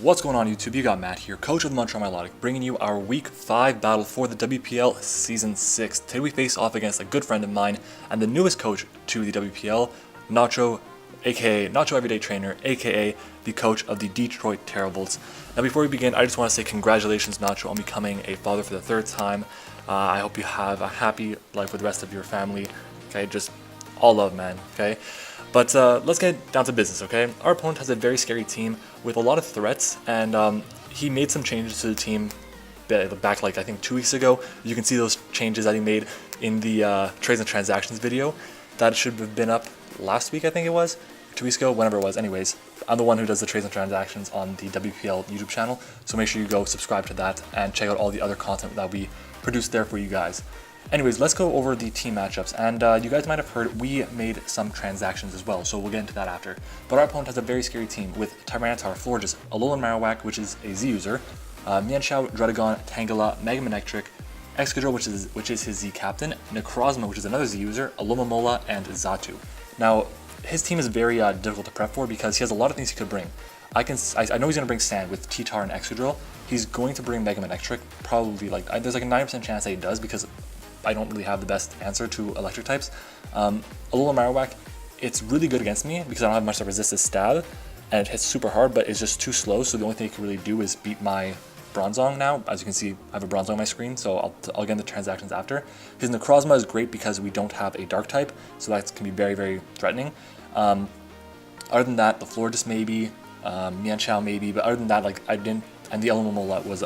What's going on YouTube? You got Matt here, coach of the Montreal Melodic, bringing you our Week 5 battle for the WPL Season 6. Today we face off against a good friend of mine and the newest coach to the WPL, Nacho, aka Nacho Everyday Trainer, aka the coach of the Detroit Terribles. Now before we begin, I just want to say congratulations Nacho on becoming a father for the third time. I hope you have a happy life with the rest of your family. Okay, just all love, man. Okay. But let's get down to business, okay? Our opponent has a very scary team with a lot of threats, and he made some changes to the team back like I think 2 weeks ago. You can see those changes that he made in the trades and transactions video. That should have been up last week, I think it was, 2 weeks ago, whenever it was. Anyways, I'm the one who does the trades and transactions on the WPL YouTube channel, so make sure you go subscribe to that and check out all the other content that we produce there for you guys. Anyways, let's go over the team matchups, and you guys might have heard we made some transactions as well, so we'll get into that after. But our opponent has a very scary team with Tyranitar, Florges, Alolan Marowak, which is a Z user, Mienshao, Dredagon, Tangela, Megamanectric, Excadrill, which is his Z captain, Necrozma, which is another Z user, Alomomola, and Xatu. Now, his team is very difficult to prep for because he has a lot of things he could bring. I know he's going to bring Sand with T-Tar and Excadrill. He's going to bring Megamanectric, probably there's like a 90% chance that he does because I don't really have the best answer to electric types. Alolan Marowak, it's really good against me because I don't have much to resist his stab, and it hits super hard, but it's just too slow, so the only thing it can really do is beat my Bronzong now. As you can see, I have a Bronzong on my screen, so I'll get into transactions after. His Necrozma is great because we don't have a Dark type, so that can be very, very threatening. Other than that, the Florges maybe, Mienshao maybe, but other than that, like I didn't, and the Alomomola was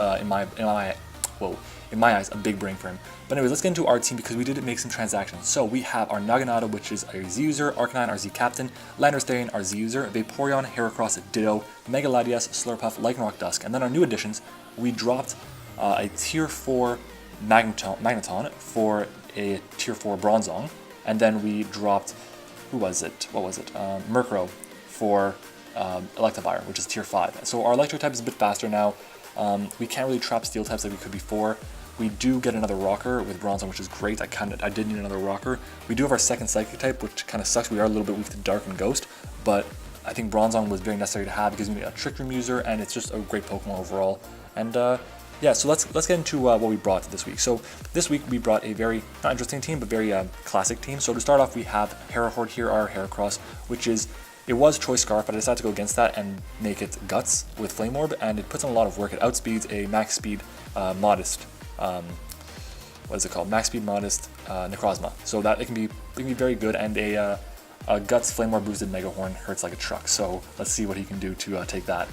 in my eyes, a big brain for him. But anyways, let's get into our team because we did make some transactions. So we have our Naganadel, which is our Z user, Arcanine, our Z captain, Landorus-T, our Z user, Vaporeon, Heracross, Ditto, Megaladius, Slurpuff, Lycanroc, Dusk. And then our new additions, we dropped a Tier 4 Magneton for a Tier 4 Bronzong. And then we dropped, what was it? Murkrow for Electivire, which is Tier 5. So our electric type is a bit faster now. We can't really trap steel types like we could before. We do get another rocker with Bronzong, which is great. I did need another rocker. We do have our second psychic type, which kind of sucks. We are a little bit weak to Dark and Ghost, but I think Bronzong was very necessary to have because we need a Trick Room user, and it's just a great Pokemon overall. And yeah, so let's get into what we brought this week. So this week we brought a very not interesting team, but very classic team. So to start off, we have Herahorde here, our Heracross, which is. It was Choice Scarf, but I decided to go against that and make it Guts with Flame Orb, and it puts in a lot of work. It outspeeds a max speed modest, max speed modest Necrozma. So that it can be very good, and a Guts Flame Orb boosted Mega Horn hurts like a truck. So let's see what he can do to take that.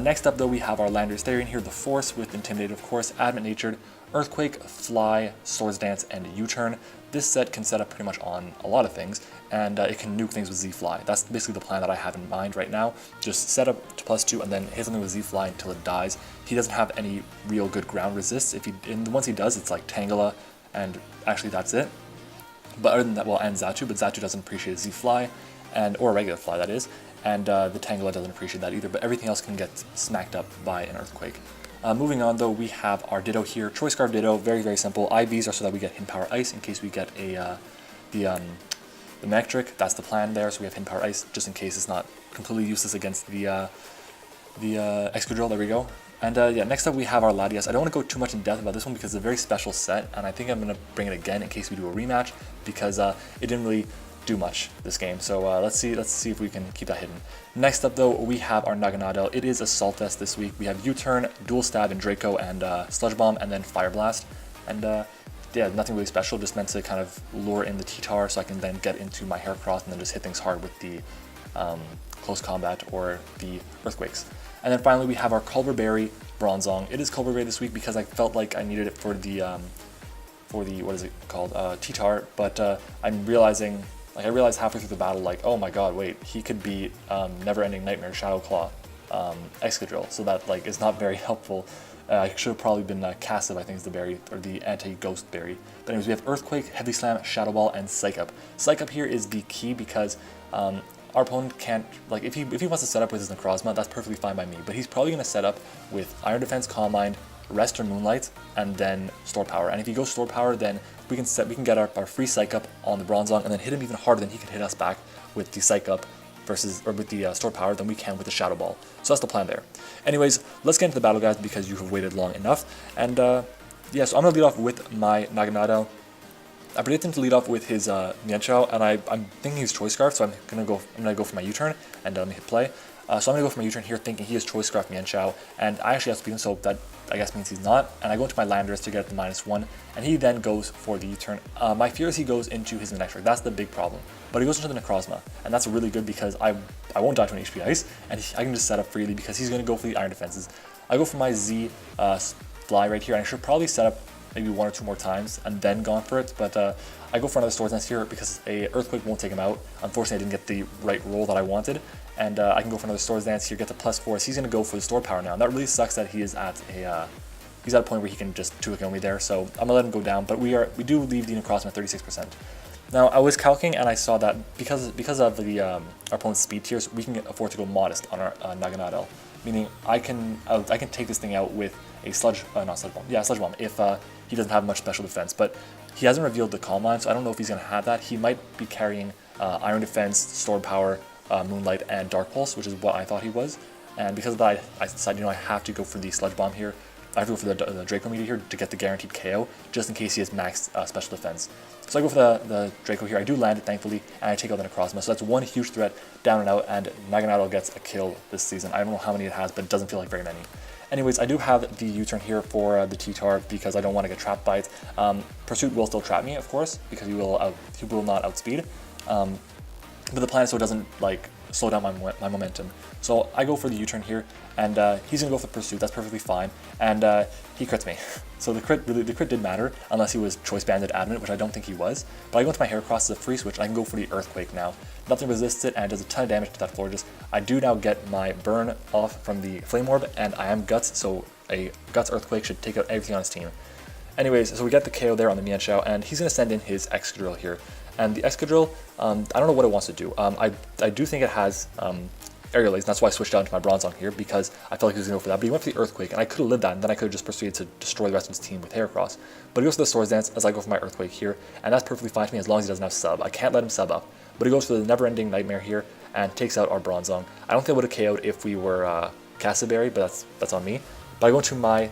Next up though, we have our Landorus-T here, the Force with Intimidate, of course, Adamant Natured, Earthquake, Fly, Swords Dance, and U-Turn. This set can set up pretty much on a lot of things, and it can nuke things with Z-Fly. That's basically the plan that I have in mind right now. Just set up to +2 and then hit something with Z-Fly until it dies. He doesn't have any real good ground resists. Once he does, it's like Tangela, and actually that's it. But other than that, well, and Xatu, but Xatu doesn't appreciate Z-Fly, or a regular Fly, that is. And the Tangela doesn't appreciate that either, but everything else can get smacked up by an Earthquake. Moving on though, we have our Ditto here, Choice Scarf Ditto, very, very simple. IVs are so that we get Hidden Power Ice in case we get the Manectric. That's the plan there, so we have Hidden Power Ice just in case it's not completely useless against the Excadrill. There we go. And yeah, next up we have our Latias. I don't want to go too much in depth about this one because it's a very special set, and I think I'm going to bring it again in case we do a rematch because it didn't really do much this game. So let's see if we can keep that hidden. Next up though, we have our Naganadel. It is Assault Test this week. We have U-Turn, Dual Stab, and Draco, and Sludge Bomb, and then Fire Blast. And yeah, nothing really special, just meant to kind of lure in the T-Tar so I can then get into my Heracross and then just hit things hard with the Close Combat or the Earthquakes. And then finally we have our Culver Berry Bronzong. It is Culver Berry this week because I felt like I needed it for the what is it called, T-Tar, but I'm realizing. Like I realized halfway through the battle, like, oh my god, wait, he could beat Never-Ending Nightmare, Shadow Claw, Excadrill, so that like is not very helpful. I should have probably been Cassive, I think is the berry, or the anti-ghost berry. But anyways, we have Earthquake, Heavy Slam, Shadow Ball, and Psych Up. Psych Up here is the key because our opponent can't, like if he wants to set up with his Necrozma, that's perfectly fine by me, but he's probably going to set up with Iron Defense, Calm Mind, Rest or Moonlight, and then Store Power. And if he goes Store Power, then we can get our free Psych Up on the Bronzong and then hit him even harder than he can hit us back with the Psych Up with the stored power than we can with the Shadow Ball. So that's the plan there. Anyways, let's get into the battle, guys, because you have waited long enough. And yeah, so I'm gonna lead off with my Naganadel. I predict him to lead off with his Nacho, and I'm thinking he's Choice Scarf, so I'm gonna go for my U-turn and let me hit play. So I'm gonna go for my U-turn here, thinking he is Choice Scarf Mienshao, and I actually outspeed him, so that I guess means he's not. And I go into my Landorus to get the -1, and he then goes for the U-turn. My fear is he goes into his Electric. That's the big problem. But he goes into the Necrozma, and that's really good because I won't die to an HP Ice, and I can just set up freely because he's gonna go for the Iron Defenses. I go for my Z Fly right here, and I should probably set up maybe 1 or 2 more times and then gone for it, but I go for another Swords Dance here because a Earthquake won't take him out. Unfortunately, I didn't get the right roll that I wanted, and I can go for another Swords Dance here, get the +4. So he's going to go for the stored power now, and that really sucks that he is at a point where he can just 2-kill me there, so I'm going to let him go down, but we do leave the Necrozma at 36%. Now, I was calculating, and I saw that because of the our opponent's speed tiers, we can afford to go modest on our Naganadel, meaning I can take this thing out with a Sludge Bomb, if he doesn't have much special defense, but he hasn't revealed the Calm Line, so I don't know if he's going to have that. He might be carrying Iron Defense, Stored Power, Moonlight, and Dark Pulse, which is what I thought he was, and because of that, I decided, I have to go for the Sludge Bomb here. I have to go for the Draco Meteor here to get the guaranteed KO, just in case he has maxed special defense. So I go for the Draco here. I do land it, thankfully, and I take out the Necrozma. So that's one huge threat down and out, and Naganadel gets a kill this season. I don't know how many it has, but it doesn't feel like very many. Anyways, I do have the U-turn here for the T-Tar because I don't want to get trapped by it. Pursuit will still trap me, of course, because he will not outspeed. But the plan is so it doesn't slow down my momentum. So I go for the U-turn here, and he's gonna go for Pursuit. That's perfectly fine, and he crits me. So the crit did matter, unless he was Choice Banded Adamant, which I don't think he was. But I go into my Heracross as a free switch, and I can go for the Earthquake now. Nothing resists it, and it does a ton of damage to that Florges. I do now get my burn off from the Flame Orb, and I am Guts, so a Guts Earthquake should take out everything on his team. Anyways, so we get the KO there on the Mienshao, and he's gonna send in his Excadrill here. And the Excadrill, I don't know what it wants to do. I do think it has Aerial Legs, and that's why I switched out to my Bronzong here, because I felt like he was going to go for that. But he went for the Earthquake, and I could have lived that, and then I could have just proceeded to destroy the rest of his team with Heracross. But he goes for the Swords Dance as I go for my Earthquake here, and that's perfectly fine to me as long as he doesn't have sub. I can't let him sub up. But he goes for the Never-Ending Nightmare here, and takes out our Bronzong. I don't think I would have KO'd if we were Castleberry, but that's on me. But I go into my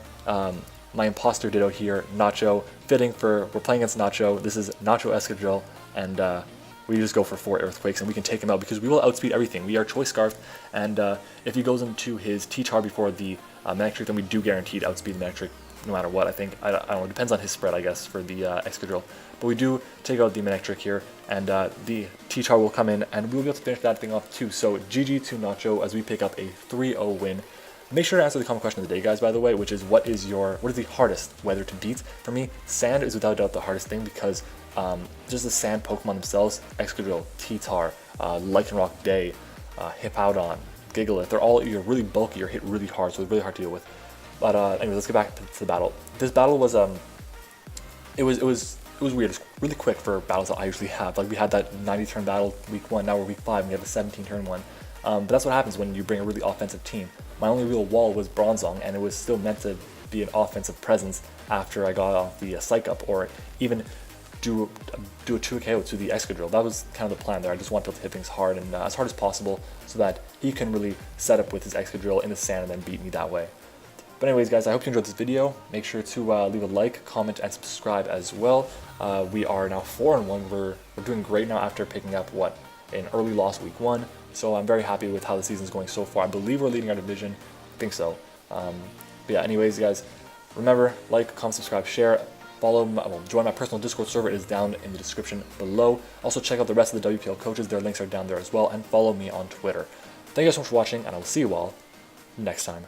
my Imposter Ditto here, Nacho, fitting for, we're playing against Nacho. This is Nacho Excadrill, and we just go for 4 Earthquakes, and we can take him out because we will outspeed everything. We are Choice Scarfed, and if he goes into his T-Tar before the Manectric, then we do guaranteed outspeed the Manectric no matter what. I think, I don't know, it depends on his spread, I guess, for the Excadrill. But we do take out the Manectric here, and the T-Tar will come in, and we'll be able to finish that thing off too. So GG to Nacho as we pick up a 3-0 win. Make sure to answer the common question of the day, guys, by the way, which is what is the hardest weather to beat? For me, sand is without a doubt the hardest thing because just the sand Pokemon themselves, Excadrill, T-Tar, Lycanroc Day, Hippowdon, Gigalith, they're all either really bulky or hit really hard, so it's really hard to deal with. But anyway, let's get back to the battle. This battle was it was weird. It's really quick for battles that I usually have. Like we had that 90-turn battle week 1, now we're week 5, and we have a 17-turn one. But that's what happens when you bring a really offensive team. My only real wall was Bronzong, and it was still meant to be an offensive presence after I got off the Psych Up, or even do a 2KO to the Excadrill. That was kind of the plan there. I just want to hit things hard and as hard as possible so that he can really set up with his Excadrill in the sand and then beat me that way. But anyways, guys, I hope you enjoyed this video. Make sure to leave a like, comment, and subscribe as well. We are now 4-1. We're doing great now after picking up, an early loss week 1. So I'm very happy with how the season's going so far. I believe we're leading our division. I think so. But yeah, anyways, guys, remember, like, comment, subscribe, share, join my personal Discord server. It is down in the description below. Also, check out the rest of the WPL coaches. Their links are down there as well. And follow me on Twitter. Thank you guys so much for watching, and I will see you all next time.